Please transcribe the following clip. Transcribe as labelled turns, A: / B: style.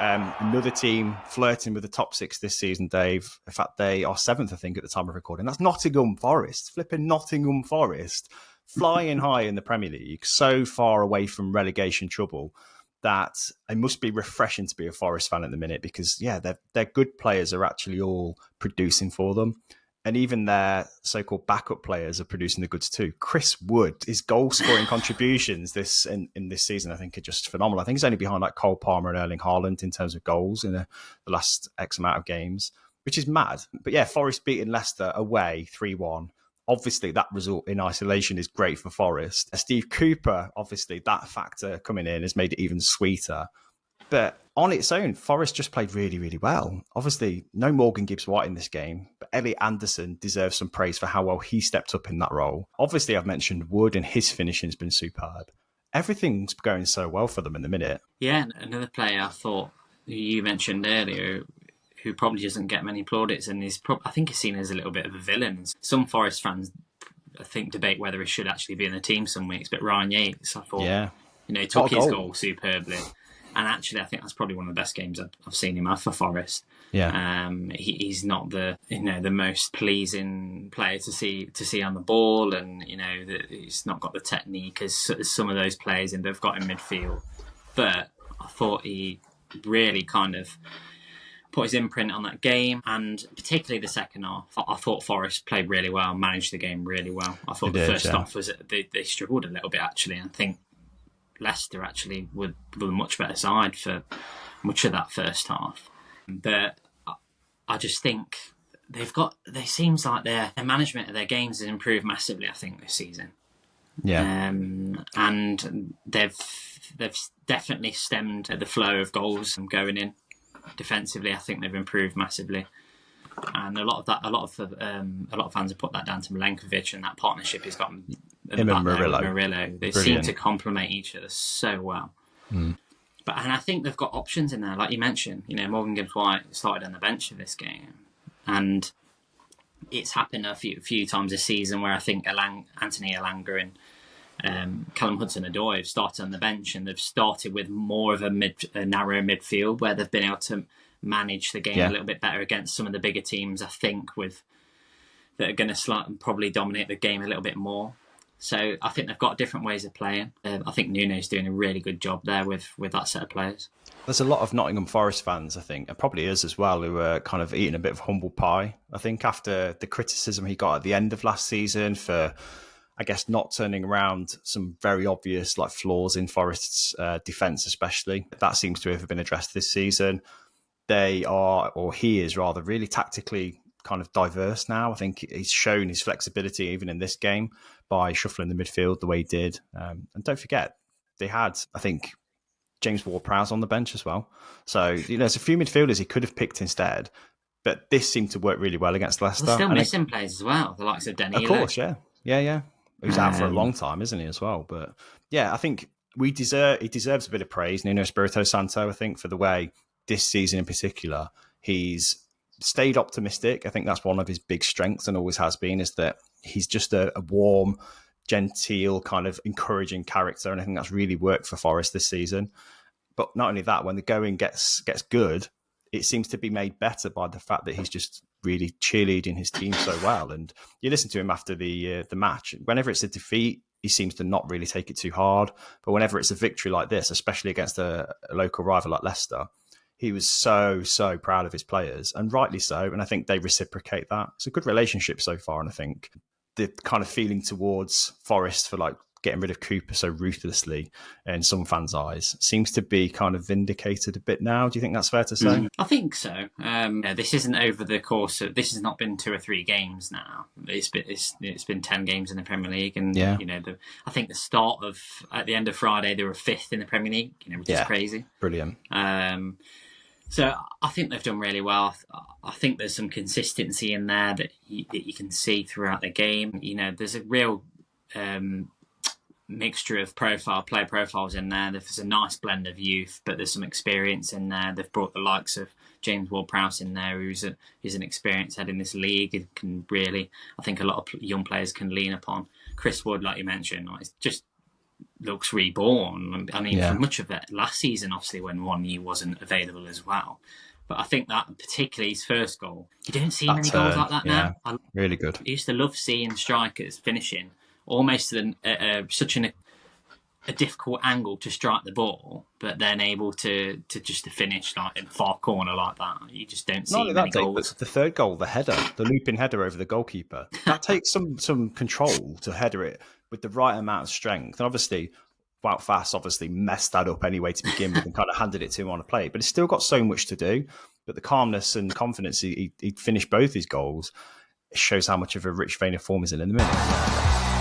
A: Another team flirting with the top six this season, Dave. In fact, they are seventh, I think, at the time of recording. That's Nottingham Forest. Flipping Nottingham Forest. Flying high in the Premier League, so far away from relegation trouble that it must be refreshing to be a Forest fan at the minute because, yeah, their good players are actually all producing for them. And even their so-called backup players are producing the goods too. Chris Wood, his goal-scoring contributions in this season, I think, are just phenomenal. I think he's only behind like Cole Palmer and Erling Haaland in terms of goals in the last X amount of games, which is mad. But yeah, Forest beating Leicester away 3-1. Obviously, that result in isolation is great for Forest. Steve Cooper, obviously, that factor coming in has made it even sweeter. But on its own, Forest just played really, really well. Obviously, no Morgan Gibbs-White in this game, but Elliot Anderson deserves some praise for how well he stepped up in that role. Obviously, I've mentioned Wood and his finishing has been superb. Everything's going so well for them in the minute.
B: Yeah, another player I thought you mentioned earlier who probably doesn't get many plaudits and I think he's seen as a little bit of a villain. Some Forest fans, I think, debate whether he should actually be in the team some weeks, but Ryan Yates, I thought, he took his goal superbly. And actually, I think that's probably one of the best games I've seen him have for Forest.
A: Yeah,
B: he's not the most pleasing player to see on the ball, and he's not got the technique as some of those players they've got in midfield. But I thought he really kind of put his imprint on that game, and particularly the second half. I thought Forest played really well, managed the game really well. I thought the first half was they struggled a little bit actually. I think Leicester actually were a much better side for much of that first half. But I just think it seems like their management of their games has improved massively, I think, this season.
A: Yeah.
B: And they've definitely stemmed the flow of goals going in. Defensively, I think they've improved massively. And a lot of fans have put that down to Milenkovic, and that partnership has gotten
A: him and Murillo.
B: They seem to complement each other so well. And I think they've got options in there, like you mentioned. Morgan Gibbs-White started on the bench for this game, and it's happened a few times this season where I think Anthony Elanga and Callum Hudson-Odoi have started on the bench, and they've started with more of a narrow midfield where they've been able to manage the game a little bit better against some of the bigger teams, I think, that are going to probably dominate the game a little bit more. So I think they've got different ways of playing. I think Nuno's doing a really good job there with that set of players.
A: There's a lot of Nottingham Forest fans, I think, and probably us as well, who are kind of eating a bit of humble pie. I think after the criticism he got at the end of last season for, I guess, not turning around some very obvious flaws in Forest's defence, especially, that seems to have been addressed this season. They are, or he is rather, really tactically kind of diverse now. I think he's shown his flexibility even in this game by shuffling the midfield the way he did. And don't forget, they had, I think, James Ward-Prowse on the bench as well. So, there's a few midfielders he could have picked instead, but this seemed to work really well against Leicester.
B: They're still missing players as well, the likes of Danilo.
A: Of course, yeah. He's out for a long time, isn't he, as well? But yeah, I think he deserves a bit of praise, Nuno Espírito Santo, I think, for the way this season in particular, he's stayed optimistic. I think that's one of his big strengths and always has been, is that he's just a warm, genteel, kind of encouraging character. And I think that's really worked for Forest this season. But not only that, when the going gets good, it seems to be made better by the fact that he's just really cheerleading his team so well. And you listen to him after the match. Whenever it's a defeat, he seems to not really take it too hard. But whenever it's a victory like this, especially against a local rival like Leicester, he was so proud of his players, and rightly so. And I think they reciprocate that. It's a good relationship so far. And I think the kind of feeling towards Forest for getting rid of Cooper so ruthlessly in some fans' eyes seems to be kind of vindicated a bit now. Do you think that's fair to say?
B: I think so. This isn't over the course of, this has not been 2 or 3 games now. It's been 10 games in the Premier League, and I think the start of, at the end of Friday, they were 5th in the Premier League, which is crazy.
A: Brilliant.
B: So I think they've done really well. I think there's some consistency in there that you can see throughout the game. There's a real mixture of player profiles in there. There's a nice blend of youth, but there's some experience in there. They've brought the likes of James Ward-Prowse in there, who's an experienced head in this league. It can really, I think a lot of young players can lean upon. Chris Wood, like you mentioned, is just looks reborn. I mean, for
A: Yeah.
B: much of it last season, obviously when Wanyi wasn't available as well. But I think that particularly his first goal, you don't see
A: That
B: many goals
A: turn,
B: like that
A: yeah,
B: now. I
A: really good.
B: used to love seeing strikers finishing almost such a difficult angle to strike the ball, but then able to just to finish like in far corner like that. You just don't
A: Not
B: see
A: only
B: many
A: that, Dave, but
B: goals.
A: the third goal, the header, the looping header over the goalkeeper, that takes some control to header it with the right amount of strength. And obviously, Wout Fass obviously messed that up anyway to begin with and kind of handed it to him on a plate. But he's still got so much to do. But the calmness and confidence he finished both his goals, it shows how much of a rich vein of form he's in the minute.